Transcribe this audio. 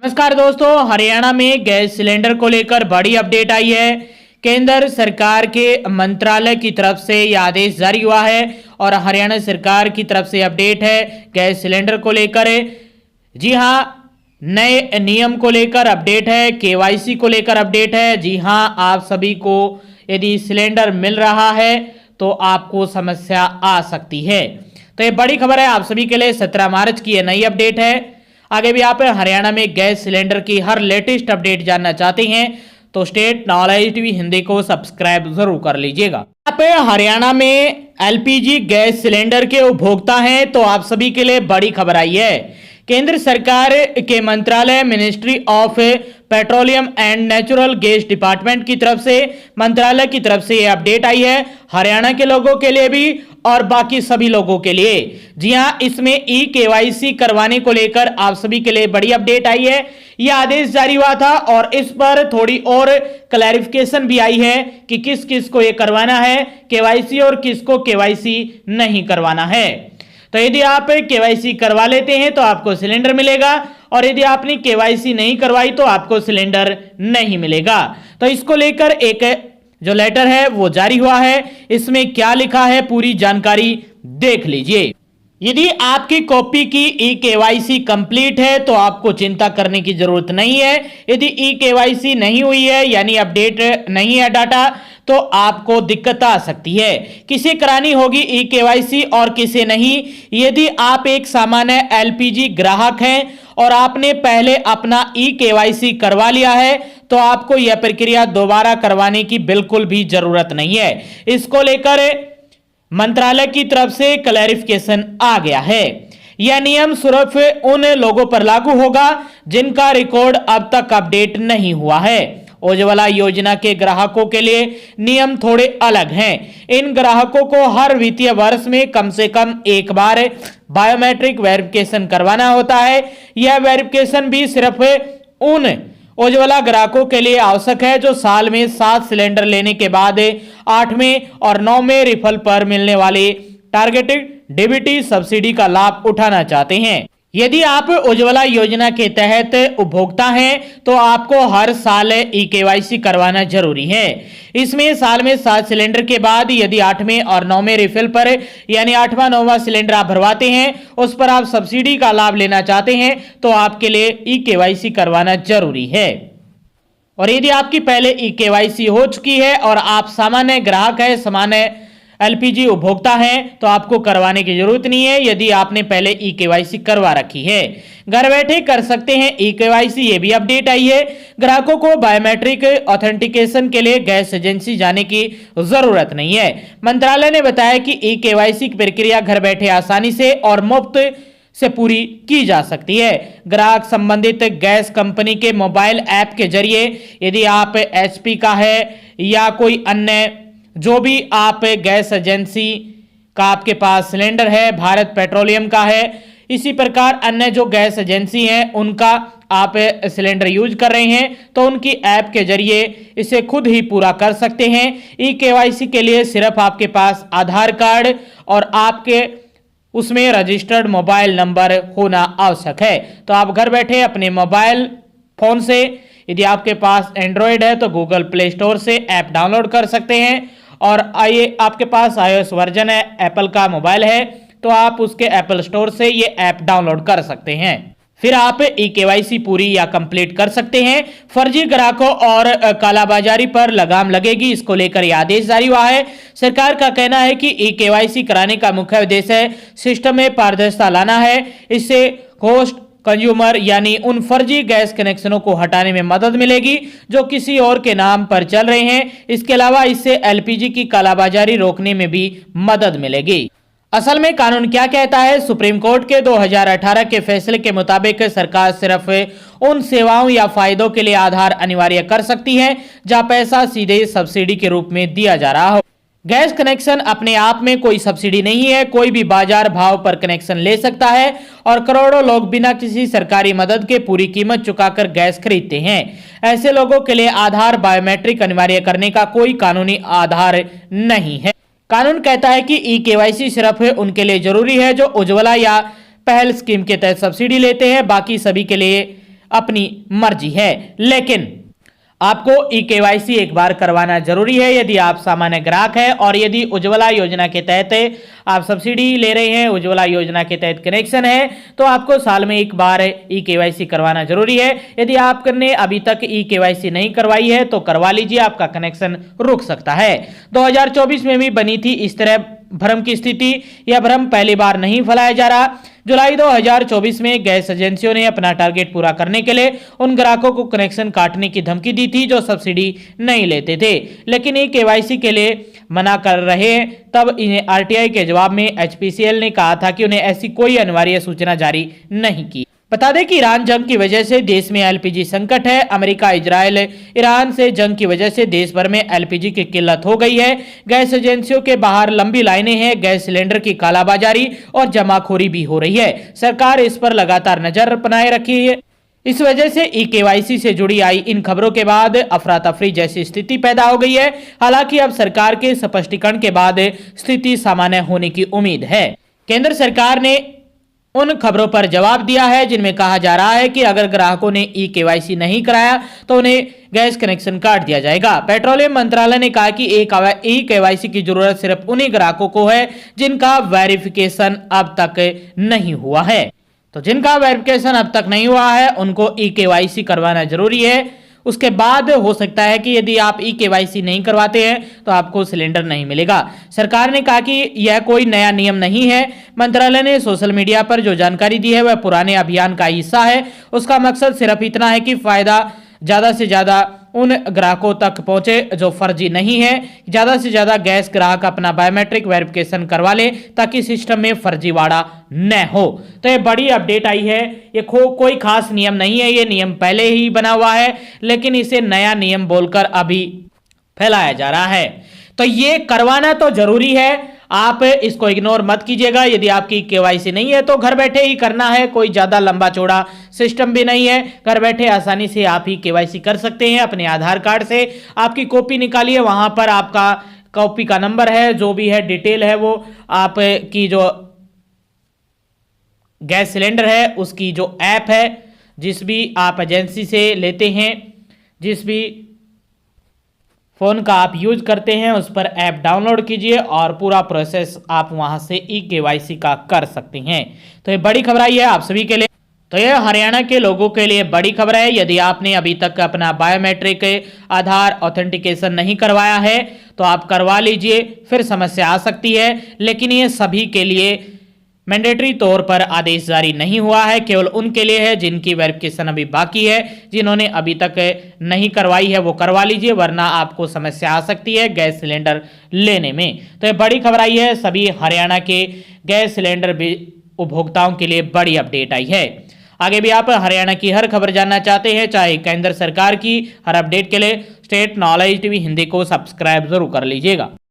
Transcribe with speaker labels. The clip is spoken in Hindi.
Speaker 1: नमस्कार दोस्तों, हरियाणा में गैस सिलेंडर को लेकर बड़ी अपडेट आई है। केंद्र सरकार के मंत्रालय की तरफ से यह आदेश जारी हुआ है और हरियाणा सरकार की तरफ से अपडेट है गैस सिलेंडर को लेकर। जी हां, नए नियम को लेकर अपडेट है, केवाईसी को लेकर अपडेट है। जी हां, आप सभी को यदि सिलेंडर मिल रहा है तो आपको समस्या आ सकती है। तो ये बड़ी खबर है आप सभी के लिए। 17 मार्च की यह नई अपडेट है। आगे भी आप हरियाणा में गैस सिलेंडर की हर लेटेस्ट अपडेट जानना चाहते हैं तो स्टेट नॉलेज टीवी हिंदी को सब्सक्राइब जरूर कर लीजिएगा। आप हरियाणा में एलपीजी गैस सिलेंडर के उपभोक्ता हैं तो आप सभी के लिए बड़ी खबर आई है। केंद्र सरकार के मंत्रालय ministry of petroleum and natural gas department की तरफ से मंत्रालय की तरफ से यह अपडेट आई है हरियाणा के लोगों के लिए भी और बाकी सभी लोगों के लिए। जी हां, इसमें ई केवाईसी करवाने को लेकर आप सभी के लिए बड़ी अपडेट आई है। यह आदेश जारी हुआ था और इस पर थोड़ी और क्लैरिफिकेशन भी आई है कि किस किस को यह करवाना है केवाईसी और किसको केवाईसी नहीं करवाना है। तो यदि आप केवाईसी करवा लेते हैं तो आपको सिलेंडर मिलेगा और यदि आपने केवाईसी नहीं करवाई तो आपको सिलेंडर नहीं मिलेगा। तो इसको लेकर एक जो लेटर है वो जारी हुआ है। इसमें क्या लिखा है पूरी जानकारी देख लीजिए। यदि आपकी कॉपी की ई केवाईसी कंप्लीट है तो आपको चिंता करने की जरूरत नहीं है। यदि ई केवाईसी नहीं हुई है यानी अपडेट नहीं है डाटा तो आपको दिक्कत आ सकती है। किसे करानी होगी ई केवाईसी और किसे नहीं। यदि आप एक सामान्य एलपीजी ग्राहक हैं और आपने पहले अपना ई केवाईसी करवा लिया है तो आपको यह प्रक्रिया दोबारा करवाने की बिल्कुल भी जरूरत नहीं है। इसको लेकर मंत्रालय की तरफ से क्लैरिफिकेशन आ गया है। यह नियम सिर्फ उन लोगों पर लागू होगा जिनका रिकॉर्ड अब तक अपडेट नहीं हुआ है। उज्ज्वला योजना के ग्राहकों के लिए नियम थोड़े अलग हैं। इन ग्राहकों को हर वित्तीय वर्ष में कम से कम एक बार बायोमेट्रिक वेरिफिकेशन करवाना होता है। यह वेरिफिकेशन भी सिर्फ उन उज्ज्वला ग्राहकों के लिए आवश्यक है जो साल में 7 सिलेंडर लेने के बाद 8वें और 9वें रिफिल पर मिलने वाले टारगेटेड डीबीटी सब्सिडी का लाभ उठाना चाहते हैं। यदि आप उज्ज्वला योजना के तहत उपभोक्ता हैं तो आपको हर साल ई केवाईसी करवाना जरूरी है। इसमें साल में 7 सिलेंडर के बाद यदि 8वें और 9वें रिफिल पर यानी 8वां 9वां सिलेंडर आप भरवाते हैं उस पर आप सब्सिडी का लाभ लेना चाहते हैं तो आपके लिए ई केवाईसी करवाना जरूरी है। और यदि आपकी पहले ई केवाईसी हो चुकी है और आप सामान्य ग्राहक है, सामान्य एलपीजी उपभोक्ता हैं तो आपको करवाने की जरूरत नहीं है। यदि आपने पहले ई केवाईसी करवा रखी है घर बैठे कर सकते हैं ई केवाईसी। ये भी अपडेट आई है। ग्राहकों को बायोमेट्रिक ऑथेंटिकेशन के लिए गैस एजेंसी जाने की जरूरत नहीं है। मंत्रालय ने बताया कि ई केवाईसी की प्रक्रिया घर बैठे आसानी से और मुफ्त से पूरी की जा सकती है। ग्राहक संबंधित गैस कंपनी के मोबाइल ऐप के जरिए यदि आप एचपी का है या कोई अन्य जो भी आप गैस एजेंसी का आपके पास सिलेंडर है, भारत पेट्रोलियम का है, इसी प्रकार अन्य जो गैस एजेंसी हैं उनका आप सिलेंडर यूज कर रहे हैं तो उनकी ऐप के जरिए इसे खुद ही पूरा कर सकते हैं। ई केवाईसी के लिए सिर्फ आपके पास आधार कार्ड और आपके उसमें रजिस्टर्ड मोबाइल नंबर होना आवश्यक है। तो आप घर बैठे अपने मोबाइल फोन से, यदि आपके पास एंड्रॉयड है तो गूगल प्ले स्टोर से ऐप डाउनलोड कर सकते हैं और आपके पास iOS वर्जन है, एप्पल का मोबाइल है तो आप उसके एप्पल स्टोर से ये ऐप डाउनलोड कर सकते हैं। फिर आप ई केवाईसी पूरी या कंप्लीट कर सकते हैं। फर्जी ग्राहकों और कालाबाजारी पर लगाम लगेगी, इसको लेकर यह आदेश जारी हुआ है। सरकार का कहना है कि ई केवाईसी कराने का मुख्य उद्देश्य है सिस्टम में पारदर्शिता लाना है। इससे होस्ट कंज्यूमर यानी उन फर्जी गैस कनेक्शनों को हटाने में मदद मिलेगी जो किसी और के नाम पर चल रहे हैं। इसके अलावा इससे एलपीजी की कालाबाजारी रोकने में भी मदद मिलेगी। असल में कानून क्या कहता है? सुप्रीम कोर्ट के 2018 के फैसले के मुताबिक सरकार सिर्फ उन सेवाओं या फायदों के लिए आधार अनिवार्य कर सकती है जहां पैसा सीधे सब्सिडी के रूप में दिया जा रहा हो। गैस कनेक्शन अपने आप में कोई सब्सिडी नहीं है। कोई भी बाजार भाव पर कनेक्शन ले सकता है और करोड़ों लोग बिना किसी सरकारी मदद के पूरी कीमत चुकाकर गैस खरीदते हैं। ऐसे लोगों के लिए आधार बायोमेट्रिक अनिवार्य करने का कोई कानूनी आधार नहीं है। कानून कहता है कि ई केवाईसी सिर्फ उनके लिए जरूरी है जो उज्ज्वला या पहल स्कीम के तहत सब्सिडी लेते हैं। बाकी सभी के लिए अपनी मर्जी है, लेकिन आपको ई-केवाईसी एक बार करवाना जरूरी है यदि आप सामान्य ग्राहक हैं और यदि उज्ज्वला योजना के तहत आप सब्सिडी ले रहे हैं, उज्ज्वला योजना के तहत कनेक्शन है, तो आपको साल में एक बार ई-केवाईसी करवाना जरूरी है। यदि आपने अभी तक ई-केवाईसी नहीं करवाई है तो करवा लीजिए, आपका कनेक्शन रुक सकता है। 2024 में भी बनी थी इस तरह भ्रम की स्थिति। यह भ्रम पहली बार नहीं फैलाया जा रहा। जुलाई 2024 में गैस एजेंसियों ने अपना टारगेट पूरा करने के लिए उन ग्राहकों को कनेक्शन काटने की धमकी दी थी जो सब्सिडी नहीं लेते थे, लेकिन ई-केवाईसी के लिए मना कर रहे हैं। तब इन्हें आरटीआई के जवाब में एचपीसीएल ने कहा था कि उन्हें ऐसी कोई अनिवार्य सूचना जारी नहीं की। बता दें कि ईरान जंग की वजह से देश में एलपीजी संकट है। अमेरिका, इजराइल, ईरान से जंग की वजह से देश भर में एलपीजी की किल्लत हो गई है। गैस एजेंसियों के बाहर लंबी लाइनें हैं, गैस सिलेंडर की कालाबाजारी और जमाखोरी भी हो रही है। सरकार इस पर लगातार नजर बनाए रखी है। इस वजह से ई-केवाईसी से जुड़ी आई इन खबरों के बाद अफरा तफरी जैसी स्थिति पैदा हो गई है। हालांकि अब सरकार के स्पष्टीकरण के बाद स्थिति सामान्य होने की उम्मीद है। केंद्र सरकार ने उन खबरों पर जवाब दिया है जिनमें कहा जा रहा है कि अगर ग्राहकों ने ई-केवाईसी नहीं कराया तो उन्हें गैस कनेक्शन काट दिया जाएगा। पेट्रोलियम मंत्रालय ने कहा कि ई-केवाईसी की जरूरत सिर्फ उन्हीं ग्राहकों को है जिनका वेरिफिकेशन अब तक नहीं हुआ है। तो जिनका वेरिफिकेशन अब तक नहीं हुआ है उनको ई-केवाईसी करवाना जरूरी है। उसके बाद हो सकता है कि यदि आप ई-केवाईसी नहीं करवाते हैं तो आपको सिलेंडर नहीं मिलेगा। सरकार ने कहा कि यह कोई नया नियम नहीं है। मंत्रालय ने सोशल मीडिया पर जो जानकारी दी है वह पुराने अभियान का हिस्सा है। उसका मकसद सिर्फ इतना है कि फायदा ज्यादा से ज्यादा उन ग्राहकों तक पहुंचे जो फर्जी नहीं है। ज्यादा से ज्यादा गैस ग्राहक अपना बायोमेट्रिक वेरिफिकेशन करवा ले ताकि सिस्टम में फर्जीवाड़ा न हो। तो ये बड़ी अपडेट आई है। ये कोई खास नियम नहीं है, ये नियम पहले ही बना हुआ है, लेकिन इसे नया नियम बोलकर अभी फैलाया जा रहा है। तो ये करवाना तो जरूरी है, आप इसको इग्नोर मत कीजिएगा। यदि आपकी केवाईसी नहीं है तो घर बैठे ही करना है, कोई ज्यादा लंबा चौड़ा सिस्टम भी नहीं है। घर बैठे आसानी से आप ही केवाईसी कर सकते हैं। अपने आधार कार्ड से आपकी कॉपी निकालिए, वहां पर आपका कॉपी का नंबर है, जो भी है डिटेल है, वो आपकी जो गैस सिलेंडर है उसकी जो ऐप है, जिस भी आप एजेंसी से लेते हैं, जिस भी फोन का आप यूज करते हैं, उस पर ऐप डाउनलोड कीजिए और पूरा प्रोसेस आप वहां से ई-केवाईसी का कर सकते हैं। तो ये बड़ी खबर आई है आप सभी के लिए। तो ये हरियाणा के लोगों के लिए बड़ी खबर है। यदि आपने अभी तक अपना बायोमेट्रिक आधार ऑथेंटिकेशन नहीं करवाया है तो आप करवा लीजिए, फिर समस्या आ सकती है। लेकिन ये सभी के लिए मैंडेटरी तौर पर आदेश जारी नहीं हुआ है, केवल उनके लिए है जिनकी वेरिफिकेशन अभी बाकी है। जिन्होंने अभी तक नहीं करवाई है वो करवा लीजिए, वरना आपको समस्या आ सकती है गैस सिलेंडर लेने में। तो ये बड़ी खबर आई है, सभी हरियाणा के गैस सिलेंडर उपभोक्ताओं के लिए बड़ी अपडेट आई है। आगे भी आप हरियाणा की हर खबर जानना चाहते हैं, चाहे केंद्र सरकार की, हर अपडेट के लिए स्टेट नॉलेज टीवी हिंदी को सब्सक्राइब जरूर कर लीजिएगा।